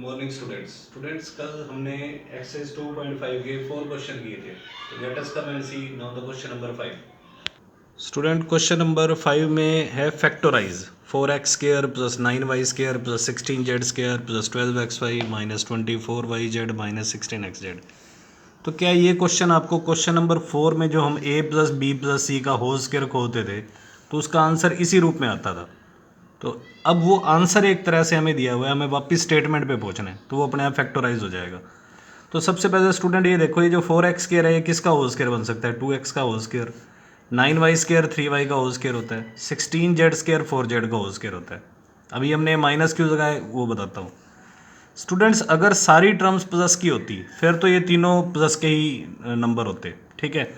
Morning students कल हमने exercise 2.5 के 4 क्वेश्चन किए थे। तो let us come and see now the question number 5। Student question number 5 में है factorise 4x square plus 9y square plus 16z square plus 12xy minus 24yz minus 16xz। तो क्या ये क्वेश्चन आपको क्वेश्चन नंबर 4 में जो हम a प्लस बी प्लस सी का होल स्क्वायर खोलते थे तो उसका आंसर इसी रूप में आता था। तो अब वो आंसर एक तरह से हमें दिया हुआ है, हमें वापस स्टेटमेंट पे पहुंचना है, तो वो अपने आप फैक्टराइज हो जाएगा। तो सबसे पहले स्टूडेंट ये देखो, ये जो 4x स्क्वायर है ये किसका होल स्क्वायर बन सकता है? 2x का whole square. 9y square 3y का होल स्क्वायर होता है। 16z स्क्वायर 4z का होल स्क्वायर होता है। अभी हमने माइनस क्यों लगाए वो बताता हूँ स्टूडेंट्स। अगर सारी टर्म्स प्लस की होती फिर तो ये तीनों प्लस के ही नंबर होते, ठीक है।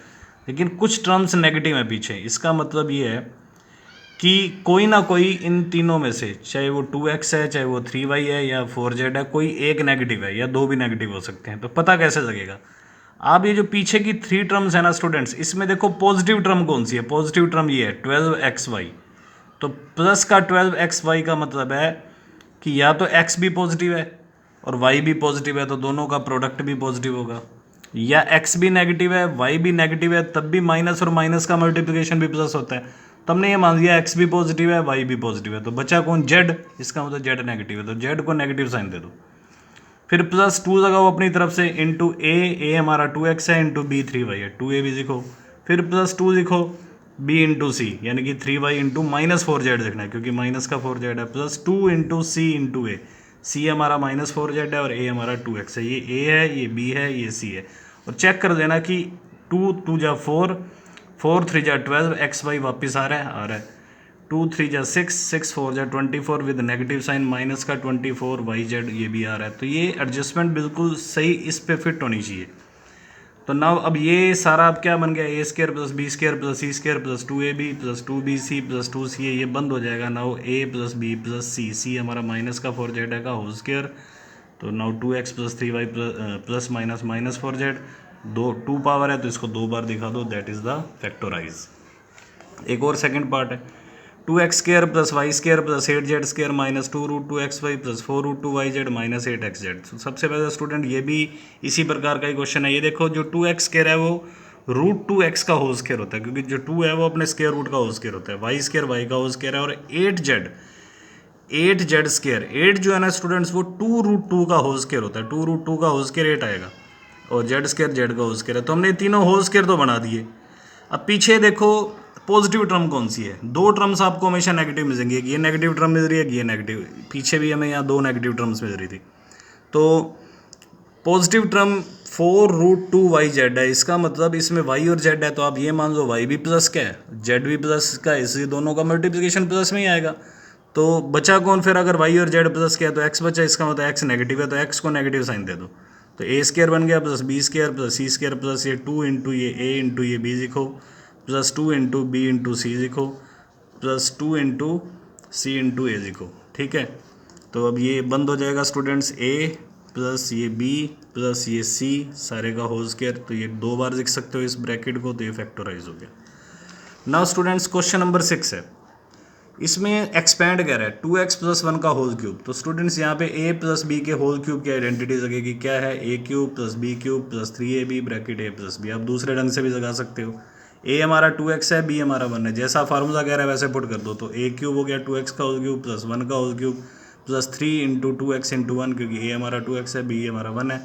लेकिन कुछ टर्म्स नेगेटिव है पीछे, इसका मतलब ये है कि कोई ना कोई इन तीनों में से, चाहे वो 2x है, चाहे वो 3y है या 4z है, कोई एक नेगेटिव है या दो भी नेगेटिव हो सकते हैं। तो पता कैसे लगेगा? आप ये जो पीछे की 3 टर्म्स है ना स्टूडेंट्स, इसमें देखो पॉजिटिव टर्म कौन सी है? पॉजिटिव टर्म ये है 12xy। तो प्लस का 12xy का मतलब है कि या तो x भी पॉजिटिव है और y भी पॉजिटिव है, तो दोनों का प्रोडक्ट भी पॉजिटिव होगा। या x भी नेगेटिव है, y भी नेगेटिव है, तब भी माइनस और माइनस का मल्टीप्लिकेशन भी प्लस होता है। तो हमने ये मान लिया x भी पॉजिटिव है, y भी पॉजिटिव है, तो बचा कौन? z। इसका मतलब z नेगेटिव है, तो z को नेगेटिव साइन दे दो। फिर प्लस 2 लगाओ अपनी तरफ से इंटू ए हमारा 2x है, इंटू बी 3y है, 2a भी लिखो। फिर प्लस 2 लिखो b इंटू सी, यानी कि 3y इंटू माइनस 4z लिखना है क्योंकि माइनस का 4z है। प्लस 2 इंटू सी इंटू ए, सी हमारा माइनस 4z है और a हमारा 2x है। ये a है, ये b है, ये c है। और चेक कर देना कि 2 2 जा 4, 4 3 जा 12, एक्स वाई वापिस आ रहा है 2 3 जा 6, 6 4 जा 24 विद नेगेटिव साइन, माइनस का 24 वाई जेड ये भी आ रहा है। तो ये एडजस्टमेंट बिल्कुल सही इस पे फिट होनी चाहिए। तो नाउ अब ये सारा अब क्या बन गया? A square plus b square plus c square plus 2ab plus 2bc plus 2ca, ये बंद हो जाएगा। Now a plus b plus c, c हमारा माइनस का 4z है का होल स्क्र। तो now 2x plus 3y plus minus minus 4z, 2 power है तो इसको 2 बार दिखा दो, दैट इज़ द फैक्टोराइज। एक और सेकंड पार्ट है 2x square plus y square plus 8z square minus 2√2xy plus 4√2yz minus 8xz। तो सबसे पहले स्टूडेंट ये भी इसी प्रकार का ही क्वेश्चन है। ये देखो जो 2x स्क्र है वो √2x का होल स्क्र होता है, क्योंकि जो 2 है वो अपने स्क्र रूट का होल स्क्र होता है। वाई स्क्र वाई का होल स्क्र है। और 8z स्क्र, 8 जो है ना स्टूडेंट्स वो 2√2 का होल स्क्र होता है। 2√2 का होल स्क्र 8 आएगा और z स्क्र z का होल स्क्र है। तो हमने तीनों होल स्क्र तो बना दिए। अब पीछे देखो पॉजिटिव टर्म कौन सी है? 2 टर्म्स आपको हमेशा नेगेटिव मिलेंगी, एक ये नेगेटिव टर्म मिल रही है, ये नेगेटिव। पीछे भी हमें यहाँ 2 नेगेटिव टर्म्स मिल रही थी। तो पॉजिटिव टर्म 4√2yz है, इसका मतलब इसमें y और z है, तो आप ये मान लो y भी प्लस का है, z भी प्लस का है, इसलिए दोनों का मल्टीप्लिकेशन प्लस में ही आएगा। तो बचा कौन फिर? अगर y और z प्लस का है तो x बचा, इसका मतलब x नेगेटिव है, तो x को नेगेटिव साइन दे दो। तो a स्क्र बन गया plus b square plus c square plus ये 2 इंटू ये a इंटू ये b लिखो, प्लस 2 इंटू बी इंटू सी लिखो, प्लस 2 इंटू सी इंटू ए लिखो, ठीक है। तो अब ये बंद हो जाएगा स्टूडेंट्स, a प्लस ये b प्लस ये c सारे का होल स्क्वायर। तो ये 2 बार लिख सकते हो इस ब्रैकेट को, तो ये फैक्टराइज हो गया। नाउ स्टूडेंट्स क्वेश्चन नंबर 6 है, इसमें एक्सपैंड कर रहा है 2x प्लस 1 का होल क्यूब। तो स्टूडेंट्स यहाँ पे a प्लस बी के होल क्यूब की आइडेंटिटी लगेगी, क्या है? a cube plus b cube plus 3ab bracket a plus b। आप दूसरे ढंग से भी लगा सकते हो, a हमारा 2x है, b हमारा 1 है, जैसा फार्मूला कह रहा है वैसे पुट कर दो। तो a क्यूब हो गया 2x का होल क्यूब प्लस 1 का whole cube plus 3 into 2x into 1, क्योंकि a हमारा 2x है, b हमारा 1 है,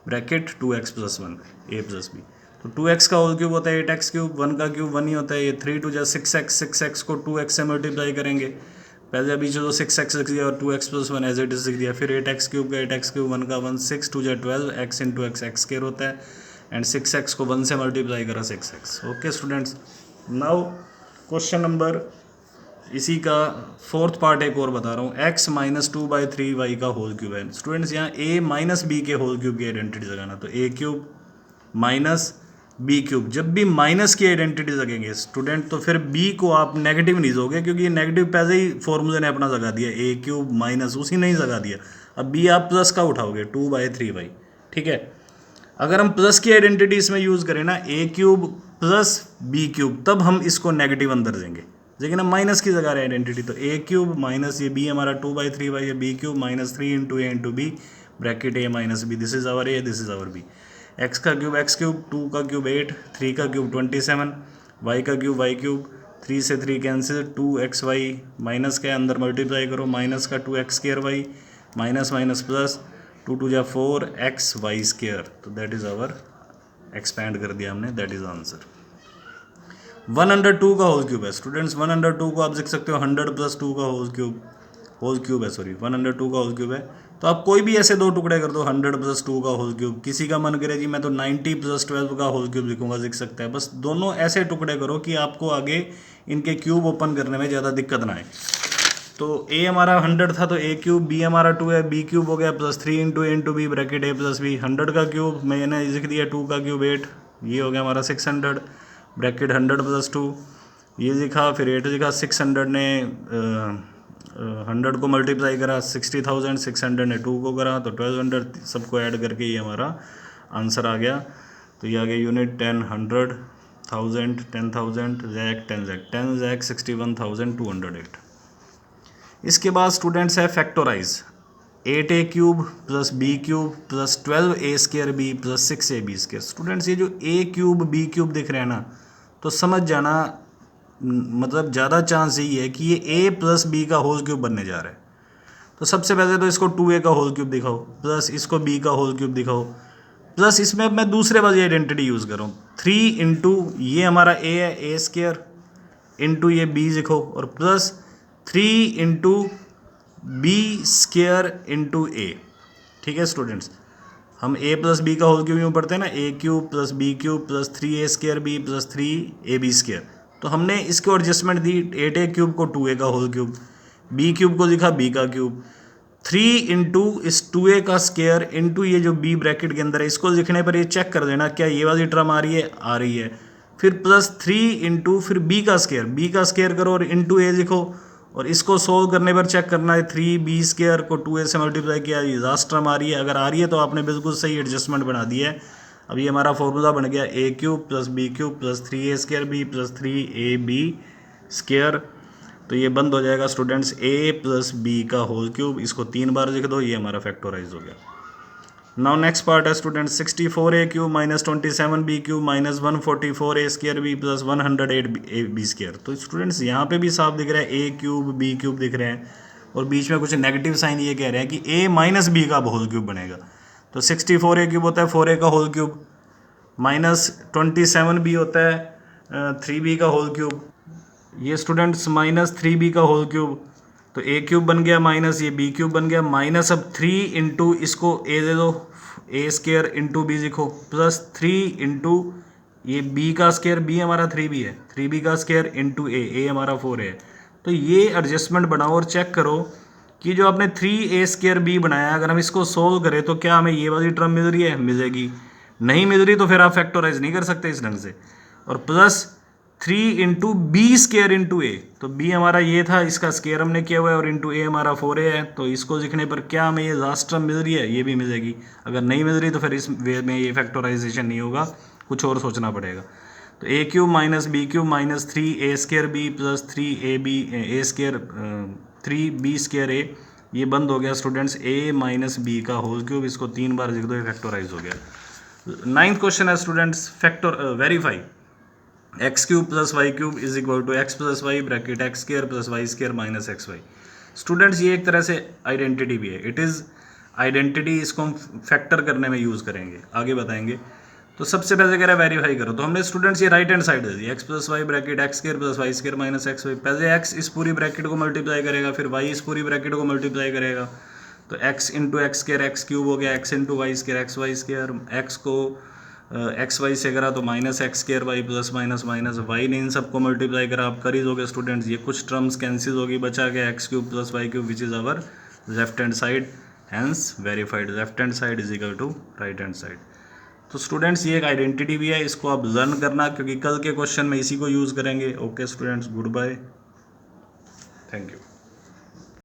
bracket 2x plus 1 a plus b। तो 2x का होल क्यूब होता है 8x क्यूब, 1 का क्यूब 1 ही होता है। ये 3 2 जा 6x, 6x को 2x से मल्टीप्लाई करेंगे। पहले अभी चलो 6x लिख दिया और 2x plus 1 as it is लिख दिया। फिर 8x क्यूब का 8x क्यूब, 1 का 1, 6 2 जा 12, x into x x square होता है, एंड 6x को 1 से मल्टीप्लाई करा 6x। Okay students, now question number इसी का 4th पार्ट एक और बता रहा हूँ। x माइनस 2/3y का होल क्यूब है। स्टूडेंट्स यहाँ a माइनस बी के होल क्यूब की आइडेंटिटी लगाना। तो a cube minus B cube, जब भी माइनस की आइडेंटिटी लगेंगे स्टूडेंट तो फिर b को आप नेगेटिव नहीं दोगे, क्योंकि ये नेगेटिव पहले ही फॉर्मूले ने अपना लगा दिया, a क्यूब माइनस उसी ने ही लगा दिया। अब b आप प्लस का उठाओगे 2/3y, ठीक है। अगर हम प्लस की आइडेंटिटी इसमें यूज़ करें ना, a cube plus B cube, तब हम इसको नेगेटिव अंदर देंगे। लेकिन हम माइनस की जगह आइडेंटिटी, तो a क्यूब माइनस ये b हमारा 2/3y है, b cube minus 3 into A into B bracket a minus B, this is our a, this is our b। x का क्यूब x क्यूब, 2 का क्यूब 8, 3 का cube 27, y का cube y cube, 3 से 3 cancel, 2xy minus के अंदर multiply करो, minus का 2x² y minus minus plus 2 2 जा 4xy², तो दैट इज आवर, एक्सपैंड कर दिया हमने, दैट इज आंसर। 102 का होल क्यूब है स्टूडेंट्स, 102 को आप देख सकते हो 100 + 2 का होल क्यूब है, सॉरी 102 का होल क्यूब है। तो आप कोई भी ऐसे दो टुकड़े कर दो, 100 + 2 का होल क्यूब, किसी का मन करे जी मैं तो 90 + 12 का होल क्यूब लिखूंगा, लिख सकता है। बस दोनों ऐसे टुकड़े करो कि आपको आगे इनके क्यूब ओपन करने में ज़्यादा दिक्कत ना आए। तो a हमारा 100 था तो a क्यूब, b हमारा 2 है, b क्यूब हो गया +3 × b ब्रैकेट a + b, 100 का क्यूब मैंने लिख दिया, 2 का क्यूब 8, ये हो गया हमारा 600 ब्रैकेट 100 + 2, ये लिखा, फिर 8 लिखा, 600 ने 100 को मल्टीप्लाई करा 60,000, 600 ने 2 को करा तो 1200, सबको ऐड करके ये हमारा आंसर आ गया। तो ये आ गया यूनिट 10, 100, 1000, 10,000, लैख, 10 लैख, 10 लैख 61,208। इसके बाद स्टूडेंट्स है factorise, 8a cube + b cube + 12a² b + 6ab²। Students ये जो a क्यूब b क्यूब दिख रहे हैं ना, तो समझ जाना, मतलब ज़्यादा चांस यही है कि ये a + b का होल क्यूब बनने जा रहा है। तो सबसे पहले तो इसको 2a का होल क्यूब दिखाओ, प्लस इसको b का होल क्यूब दिखाओ, प्लस इसमें अब मैं दूसरे वाली आइडेंटिटी यूज़ कर रहा हूँ, 3 × ये हमारा a है, a² इंटू ये b लिखो, और प्लस 3 × b² इंटू a। ठीक है स्टूडेंट्स, हम a + b का होल क्यूब यूँ पढ़ते हैं ना, a cube + b cube + 3a² b + 3ab²। तो हमने इसको एडजस्टमेंट दी, 8a क्यूब को 2a का होल क्यूब, b क्यूब को लिखा b का क्यूब, 3 × इस 2a का स्क्वायर इंटू ये जो b ब्रैकेट के अंदर है, इसको लिखने पर ये चेक कर देना क्या ये वाली टर्म आ रही है, आ रही है। फिर +3 × फिर b का स्क्वायर करो और इंटू a लिखो, और इसको सोल्व करने पर चेक करना है 3b² को 2a से मल्टीप्लाई किया, ये लास्ट टर्म आ रही है। अगर आ रही है तो आपने बिल्कुल सही एडजस्टमेंट बना दी है। अब ये हमारा फॉर्मूला बन गया a cube + b cube + 3a² b + 3ab²। तो ये बंद हो जाएगा स्टूडेंट्स a + b का होल क्यूब, इसको 3 बार लिख दो, ये हमारा फैक्टोराइज हो गया। नाउ नेक्स्ट पार्ट है students, 64a cube - 27b cube - 144a² b + 108ab²। तो स्टूडेंट्स यहाँ पे भी साफ दिख रहा है a क्यूब b क्यूब दिख रहे हैं, और बीच में कुछ नेगेटिव साइन ये कह रहे हैं कि a - b का होल क्यूब बनेगा। तो 64a क्यूब होता है 4a का होल क्यूब, -27b होता है 3b का होल क्यूब, ये स्टूडेंट्स -3b का होल क्यूब, तो a क्यूब बन गया माइनस ये b क्यूब बन गया, माइनस अब 3 × इसको a दे दो, a² इंटू b लिखो, प्लस 3 × ये b का स्क्वायर, b हमारा 3b है, 3b का स्क्वायर इंटू a हमारा 4 है। तो ये एडजस्टमेंट बनाओ और चेक करो कि जो आपने 3a² b बनाया, अगर हम इसको सोल्व करें तो क्या हमें ये वाली टर्म मिल रही है, मिलेगी। नहीं मिल रही तो फिर आप फैक्टोराइज नहीं कर सकते इस ढंग से। और प्लस 3 × b² इंटू a, तो b हमारा ये था, इसका स्क्वायर हमने किया हुआ है, और इंटू a हमारा 4a है। तो इसको लिखने पर क्या हमें ये लास्ट टर्म मिल रही है, ये भी मिलेगी। अगर नहीं मिल रही तो फिर इस वे में ये फैक्टोराइजेशन नहीं होगा, कुछ और सोचना पड़ेगा। तो a cube - b cube - 3a² b + 3b² a, ये बंद हो गया स्टूडेंट्स a - b का होल क्यूब, इसको 3 बार लिख दो, ये फैक्टोराइज हो गया। 9th क्वेश्चन है students, verify x cube + y cube = x + y bracket x² + y² - xy। Students ये एक तरह से आइडेंटिटी भी है, इट इज़ आइडेंटिटी, इसको हम फैक्टर करने में यूज़ करेंगे, आगे बताएंगे। तो सबसे पहले कह रहा है वेरीफाई करो, तो हमने स्टूडेंट्स ये राइट हैंड साइड दे दी, x + y bracket x² + y² - xy। पहले x इस पूरी ब्रैकेट को मल्टीप्लाई करेगा, फिर y इस पूरी ब्रैकेट को मल्टीप्लाई करेगा, तो x × x² x क्यूब हो गया, x × y² xy², x को एक्स वाई से करा तो -x² y + -y ने इन सबको मल्टीप्लाई करा, आप कर ही दोगे स्टूडेंट्स। ये कुछ टर्म्स कैंसिल होगी, बचा गया x³ + y³ which is our left hand side, hence verified, left hand side = right hand side. तो स्टूडेंट्स ये एक आइडेंटिटी भी है, इसको आप लर्न करना, क्योंकि कल के क्वेश्चन में इसी को यूज़ करेंगे। Okay students, good bye, thank you.